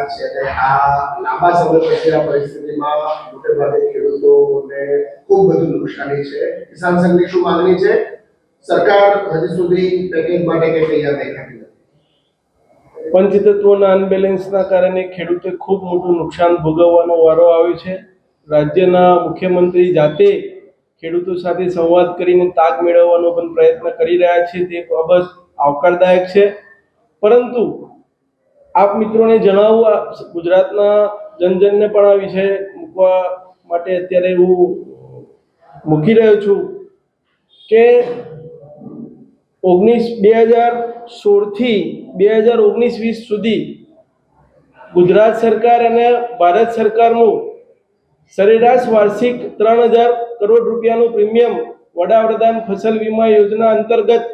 કિસાન છે અને આ લાંબા સમય પછી આ પરિસ્થિતિમાં મોટે ભાગે ખેડૂતોને ખૂબ બધું નુકસાની છે. કિસાન સંઘની શું માંગણી છે? સરકાર હજી સુધી પેકેજ માટે કંઈ તૈયાર દેખાતી નથી. પંચતત્વના અનબેલેન્સના કારણે ખેડૂતે ખૂબ મોટું નુકસાન ભોગવવાનો વારો આવ્યો છે. રાજ્યના મુખ્યમંત્રી જાતે ખેડૂતો સાથે સંવાદ કરીને તાગ મેળવવાનો પણ પ્રયત્ન કરી રહ્યા છે. તે બાબત આવકારદાયક છે. પરંતુ આપ મિત્રોને જણાવવા, ગુજરાતના જનજનને પણ આ વિષય મૂકવા માટે અત્યારે હું મૂકી રહ્યો છું કે 2016 થી 2019-20 સુધી ગુજરાત સરકાર અને ભારત સરકારનું સરેરાશ વાર્ષિક 3000 કરોડ રૂપિયાનું પ્રીમિયમ વડાપ્રધાન ફસલ વીમા યોજના અંતર્ગત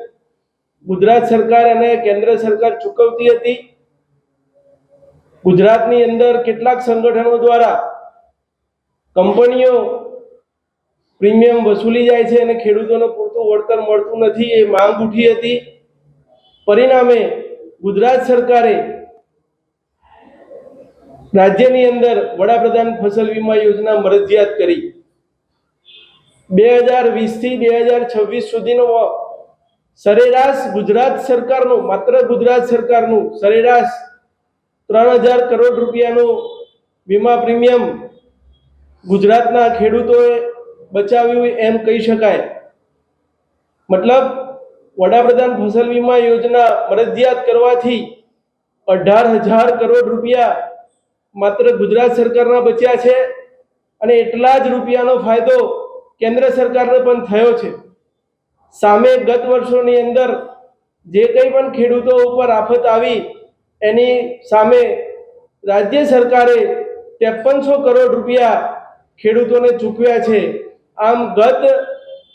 ગુજરાત સરકાર અને કેન્દ્ર સરકાર ચૂકવતી હતી. ગુજરાતની અંદર કેટલાક સંગઠનો દ્વારા કંપનીઓ પ્રીમિયમ વસૂલી જાય છે અને ખેડૂતોને પૂરતું વળતર મળતું નથી, એ માંગ ઉઠી હતી. પરિણામે ગુજરાત સરકારે રાજ્યની અંદર વડાપ્રધાન ફસલ વીમા યોજના મરજિયાત કરી. 2020 થી 2026 સુધીનો સરેરાશ ગુજરાત સરકારનું, માત્ર ગુજરાત સરકારનું સરેરાશ 3000 કરોડ રૂપિયાનું વીમા પ્રીમિયમ ગુજરાતના ખેડૂતોએ બચાવ્યું એમ કહી શકાય. મતલબ વડાપ્રધાન ફસલ વીમા યોજના મરજિયાત કરવાથી 18,000 કરોડ રૂપિયા માત્ર ગુજરાત સરકારના બચ્યા છે અને એટલા જ રૂપિયાનો ફાયદો કેન્દ્ર સરકારને પણ થયો છે. સામે ગત વર્ષોની અંદર જે કંઈ પણ ખેડૂતો ઉપર આફત આવી એની સામે રાજ્ય સરકારે 5300 કરોડ રૂપિયા ખેડૂતોને ચૂકવ્યા છે. આમ ગત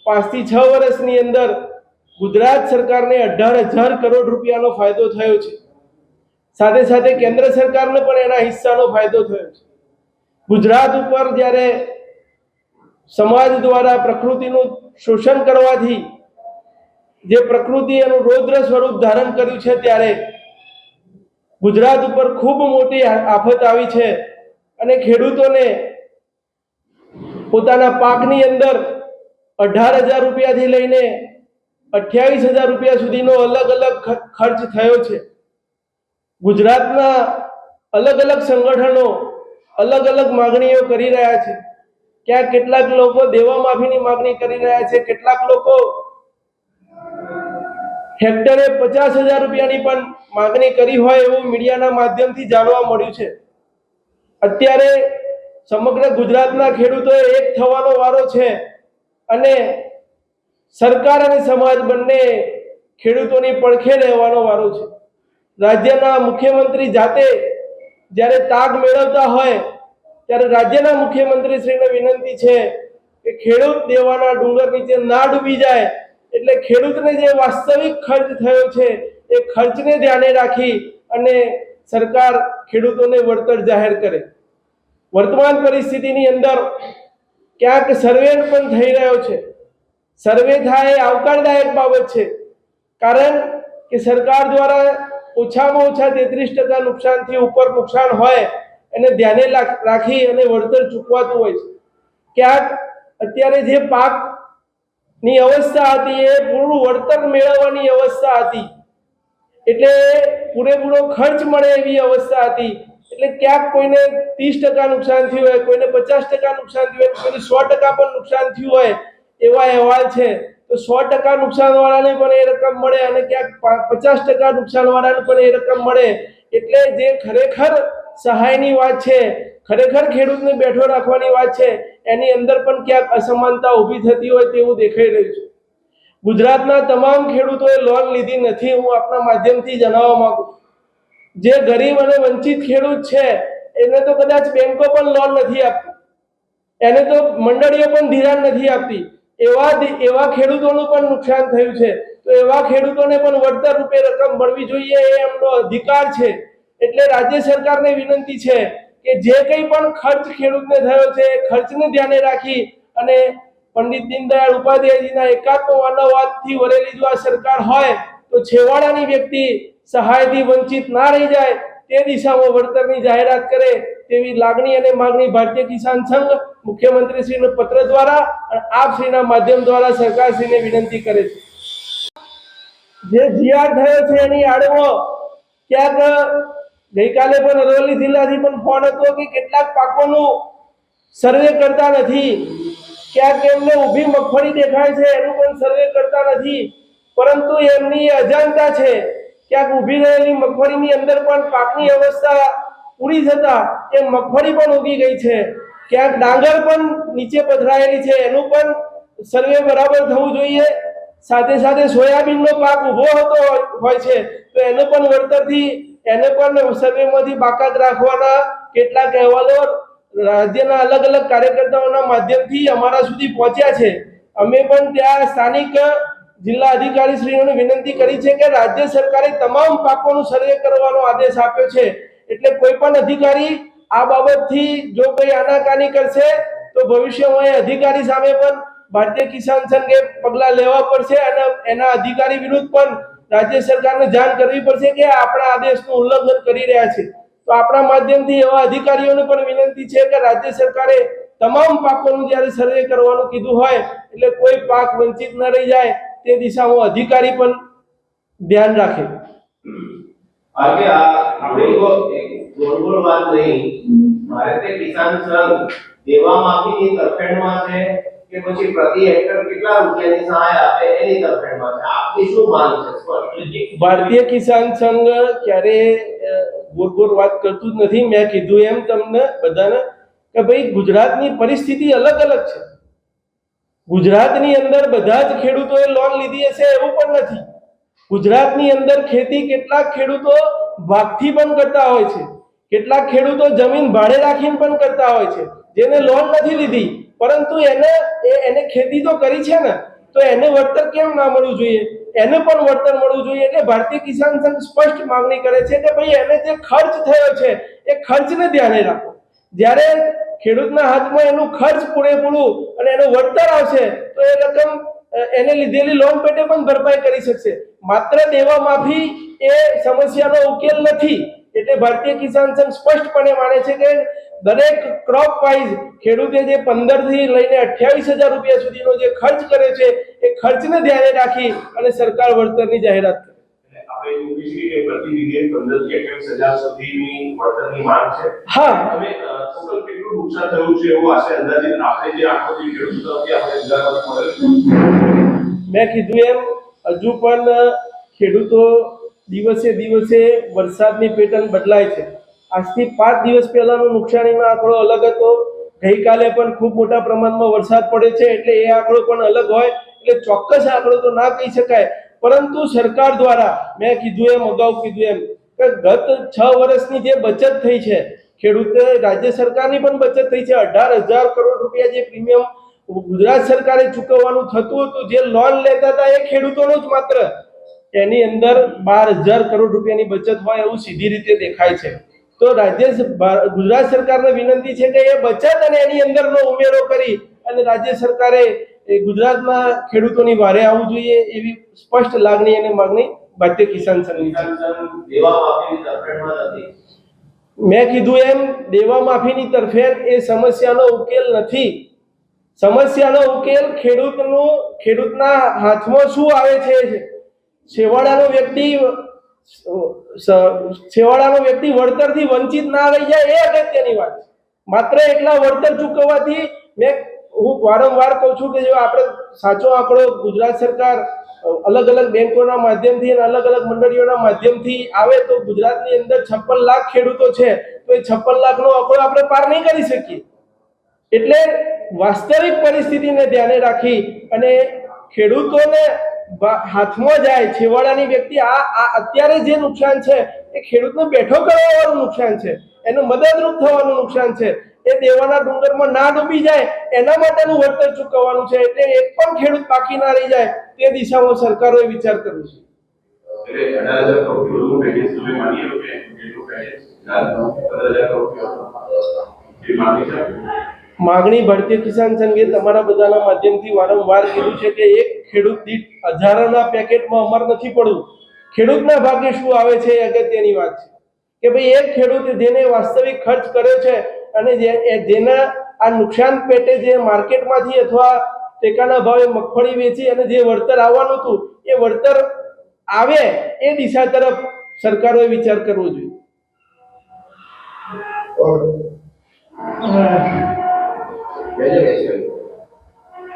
5 થી 6 વર્ષની અંદર ગુજરાત સરકારને 18,000 કરોડ રૂપિયાનો ફાયદો થયો છે. સાથે સાથે કેન્દ્ર સરકારને પણ એના હિસ્સાનો ફાયદો થયો છે. ગુજરાત ઉપર જ્યારે સમાજ દ્વારા પ્રકૃતિનું શોષણ કરવાથી જે પ્રકૃતિ એનું રૌદ્ર સ્વરૂપ ધારણ કર્યું છે, ત્યારે ગુજરાત ઉપર ખૂબ મોટી આફત આવી છે અને ખેડૂતોને પોતાના પાકની અંદર 18,000 રૂપિયાથી લઈને 28,000 રૂપિયા સુધીનો અલગ અલગ ખર્ચ થયો છે. ગુજરાતના અલગ અલગ સંગઠનો અલગ અલગ માગણીઓ કરી રહ્યા છે. ક્યાંક કેટલાક લોકો દેવા માફીની માગણી કરી રહ્યા છે, કેટલાક લોકો હેક્ટરે 50,000 રૂપિયાની પણ માગણી કરી હોય એવું મીડિયાના માધ્યમથી જાણવા મળ્યું છે. અત્યારે સમગ્ર ગુજરાતના ખેડૂતોએ એક થવાનો વારો છે અને સરકાર અને સમાજ બંને ખેડૂતોની પડખે રહેવાનો વારો છે. રાજ્યના મુખ્યમંત્રી જાતે જ્યારે તાગ મેળવતા હોય ત્યારે રાજ્યના મુખ્યમંત્રીશ્રીને વિનંતી છે કે ખેડૂત દેવાના ડુંગર નીચે ના ડૂબી જાય, એટલે ખેડૂતને જે વાસ્તવિક ખર્ચ થયો છે એ ખર્ચને ધ્યાને રાખી અને સરકાર ખેડૂતોને વળતર જાહેર કરે. વર્તમાન પરિસ્થિતિની અંદર ક્યાંક સર્વે પણ થઈ રહ્યો છે. સર્વે થાય એ આવકારદાયક બાબત છે, કારણ કે સરકાર દ્વારા ઓછામાં ઓછા 33% નુકસાનથી ઉપર નુકસાન હોય એને ધ્યાને રાખી અને વળતર ચૂકવાતું હોય છે. ક્યાંક અત્યારે જે પાકની અવસ્થા હતી એ પૂરું વળતર મેળવવાની અવસ્થા હતી, એટલે પૂરેપૂરો ખર્ચ મળે એવી અવસ્થા હતી. એટલે ક્યાંક કોઈને 30% નુકસાન થયું હોય, કોઈને 50% નુકસાન થયું હોય, કોઈને 100% પણ નુકસાન થયું હોય એવા અહેવાલ છે. તો 100% નુકસાન વાળાને પણ એ રકમ મળે અને ક્યાંક 50% નુકસાન વાળાને પણ એ રકમ મળે. એટલે જે ખરેખર સહાયની વાત છે, ખરેખર ખેડૂતને બેઠો રાખવાની વાત છે, એની અંદર પણ ક્યાંક અસમાનતા ઊભી થતી હોય તેવું દેખાઈ રહ્યું છે. ગુજરાતના તમામ ખેડૂતોએ લોન લીધી નથી, હું આપના માધ્યમથી જણાવવા માંગુ છું. જે ગરીબ અને વંચિત ખેડૂત છે એને તો કદાચ બેંકો પણ લોન નથી આપતી, એને તો મંડળીઓ પણ ધિરાણ નથી આપતી. એવા ખેડૂતોનું પણ નુકસાન થયું છે. તો એવા ખેડૂતોને પણ વળતર રૂપે રકમ મળવી જોઈએ, એ એમનો અધિકાર છે. એટલે રાજ્ય સરકારને વિનંતી છે કે જે કંઈ પણ ખર્ચ ખેડૂતને થયો છે એ ખર્ચને ધ્યાને રાખી અને પંડિત દીનદયાળ ઉપાધ્યાયજીના એકાત્મ માનવવાદથી વરેલી જો આ સરકાર હોય તો છેવાડાની વ્યક્તિ સહાયથી વંચિત ના રહી જાય તે દિશામાં વળતરની જાહેરાત કરે તેવી લાગણી અને માંગણી ભારતીય કિસાન સંઘ મુખ્યમંત્રીશ્રીને પત્ર દ્વારા અને આપશ્રીના માધ્યમ દ્વારા સરકારશ્રીને વિનંતી કરે છે. જે જીઆર થયો છે એની આડમાં ક્યાંક ગઈકાલે પણ અરવલ્લી જિલ્લાથી પણ ફોન હતો કે કેટલાક પાકોનું સર્વે કરતા નથી, ક્યાંક એમને ઊભી મગફળી દેખાય છે એનું પણ સર્વે કરતા નથી, પરંતુ એમની અજાણતા છે ક્યાંક ઊભી રહેલી મગફળીની અંદર પણ પાકની અવસ્થા પૂરી થતા એ મગફળી પણ ઉગી ગઈ છે, ક્યાંક ડાંગર પણ નીચે પથરાયેલી છે એનું પણ સર્વે બરાબર થવું જોઈએ. સાથે સાથે સોયાબીનનો પાક ઊભો હતો હોય છે તો એને પણ વળતરથી એને પણ સર્વેમાંથી બાકાત રાખવાના કેટલાક અહેવાલો રાજ્યના અલગ અલગ કાર્યકર્તાઓના માધ્યમથી અમારા સુધી પહોંચ્યા છે. અમે પણ ત્યાં સ્થાનિક જિલ્લા અધિકારીશ્રીઓને વિનંતી કરી છે કે રાજ્ય સરકારે તમામ પાકોનું સર્વે કરવાનો આદેશ આપ્યો છે, એટલે કોઈ પણ અધિકારી આ બાબતથી જો કોઈ આનાકાની કરશે તો ભવિષ્યમાં એ અધિકારી સામે પણ ભારતીય કિસાન સંઘે પગલાં લેવા પડશે અને એના અધિકારી વિરુદ્ધ પણ રાજ્ય સરકારને જાણ કરવી પડશે કે આપણા આદેશનું ઉલ્લંઘન કરી રહ્યા છે. તો આપણા માધ્યમથી એવા અધિકારીઓને પણ વિનંતી છે કે રાજ્ય સરકારે તમામ પાકોનું જ્યારે સર્વે કરવાનું કીધું હોય એટલે કોઈ પાક વંચિત ન રહી જાય તે દિશામાં અધિકારી પણ ધ્યાન રાખે. आगे આપણે ગોળ વાત નહીં. ભારતીય કિસાન સંઘ દેવા માફીની તરફેણમાં છે કે પછી પ્રતિ હેક્ટર કેટલા રૂપિયાની સહાય આપે એની તરફેણમાં છે? આપની શું માંગ છે સ્પષ્ટ? ભારતીય કિસાન સંઘ ક્યારે ગોળ વાત કરતું જ નથી. મેં કીધું એમ તમને બધાને કે ભાઈ ગુજરાતની પરિસ્થિતિ અલગ અલગ છે. ગુજરાતની અંદર બધા જ ખેડૂતોએ લોન લીધી હશે એવું પણ નથી. ગુજરાતની અંદર ખેતી કેટલાક ખેડૂતો ભાગથી પણ કરતા હોય છે, કેટલાક ખેડૂતો જમીન ભાડે રાખીને પણ કરતા હોય છે, જેને લોન નથી લીધી પરંતુ એને ખેતી તો કરી છે ને, તો એને વળતર કેમ ના મળવું જોઈએ? એને પણ વળતર મળવું જોઈએ. એટલે ભારતીય કિસાન સંઘ સ્પષ્ટ માંગણી કરે છે કે ભાઈ એને જે ખર્ચ થયો છે એ ખર્ચને ધ્યાને રાખો. જ્યારે ખેડૂતના હાથમાં એનું ખર્ચ પૂરેપૂરું અને એનું વળતર આવશે તો એ રકમ એને લીધેલી લોન પેટે પણ ભરપાઈ કરી શકશે. માત્ર દેવા માફી એ સમસ્યાનો ઉકેલ નથી. એટલે ભારતીય કિસાન સંઘ સ્પષ્ટપણે માને છે કે દરેક ક્રોપ વાઇઝ ખેડૂતે જે 15 થી લઈને 28,000 રૂપિયા સુધીનો જે ખર્ચ કર્યો છે એ ખર્ચને ધ્યાને રાખી અને સરકાર વળતરની જાહેરાત કરે. આપણે એવું કહીએ કે પ્રતિ વીઘે 15 થી 28,000 સુધીની વળતરની માંગ છે. હા, હવે ટોટલ કેટલું નુકસાન થયું છે એવું આશરે અંદાજિત આપણે જે આંકડો જે ખેડૂતો તરફથી આપણે મેં કીધું એમ હજુ પણ ખેડૂતો દિવસે દિવસે વરસાદની પેટર્ન બદલાય છે. આજથી 5 દિવસ પહેલાનો નુકસાનીનો આંકડો અલગ હતો, ગઈકાલે પણ ખૂબ મોટા પ્રમાણમાં વરસાદ પડે છે એટલે એ આંકડો પણ અલગ હોય, એટલે ચોક્કસ આંકડો તો ના કહી શકાય. પરંતુ સરકાર દ્વારા મેં કીધું એમ, અગાઉ કીધું એમ કે ગત 6 વર્ષની જે બચત થઈ છે ખેડૂતે, રાજ્ય સરકારની પણ બચત થઈ છે. 18,000 કરોડ રૂપિયા જે પ્રીમિયમ ગુજરાત સરકારે ચૂકવવાનું થતું હતું, જે લોન લેતા હતા એ ખેડૂતોનું જ માત્ર, એની અંદર 12,000 કરોડ રૂપિયાની બચત હોય એવું સીધી રીતે દેખાય છે. તો ગુજરાત સરકારને વિનંતી છે કે એ બચત અને એની અંદરનો ઉમેરો કરી અને રાજ્ય સરકારે ગુજરાતના ખેડૂતોની વારે આવવું જોઈએ એવી સ્પષ્ટ લાગણી અને માંગણી ભારતીય કિસાન સંઘની છે. દેવા માફીની તરફેણમાં નથી. મેં કીધું એમ દેવા માફીની તરફેણ એ સમસ્યાનો ઉકેલ નથી. સમસ્યાનો ઉકેલ ખેડૂતના હાથમાં શું આવે છે, છેવાડાનો વ્યક્તિ વળતરથી વંચિત ના રહી જાય એ અગત્યની વાત છે. માત્ર એકલા વળતર ચૂકવવાથી હું વારંવાર કહું છું કે જો આપણે સાચો આંકડો ગુજરાત સરકાર અલગ અલગ બેંકોના માધ્યમથી અને અલગ અલગ મંડળીઓના માધ્યમથી આવે તો ગુજરાતની અંદર 56 લાખ ખેડૂતો છે, તો એ 56 લાખનો આંકડો આપણે પાર નહીં કરી શકીએ. એટલે વાસ્તવિક પરિસ્થિતિને ધ્યાને રાખી અને ખેડૂતોને હાથમાં જાય, છેવાડાની વ્યક્તિ આ અત્યારે જે નુકસાન છે એ ખેડૂતને બેઠો કરવા વાળું નુકસાન છે, એનું મદદરૂપ થવાનું નુકસાન છે, એ દેવાના ડુંગરમાં ના ડૂબી જાય એના માટેનું વળતર ચૂકવવાનું છે. એટલે એક પણ ખેડૂત બાકી ના રહી જાય તે દિશામાં સરકારોએ વિચાર કરવો છે. એટલે 18,000 કરોડ રૂપિયાનું પેકેજ તમે માની લો કે એટલું પેકેજ 15,000 કરોડ રૂપિયા એ માની છે. માગણી ભારતીય કિસાન સંઘે તમારા બધાના માધ્યમથી વારંવાર કીધું છે કે એક ખેડૂત દીઠ હજારોના પેકેટમાં અમાર નથી પડવું. ખેડૂતના ભાગે શું આવે છે એ અગત્યની વાત છે. કે ભાઈ એક ખેડૂત જેને વાસ્તવિક ખર્ચ કર્યો છે અને જેના આ નુકસાન પેટે જે માર્કેટમાંથી અથવા ટેકાના ભાવે મગફળી વેચી અને જે વળતર આવવાનું હતું એ વળતર આવે એ દિશા તરફ સરકારોએ વિચાર કરવો જોઈએ. ઓકે.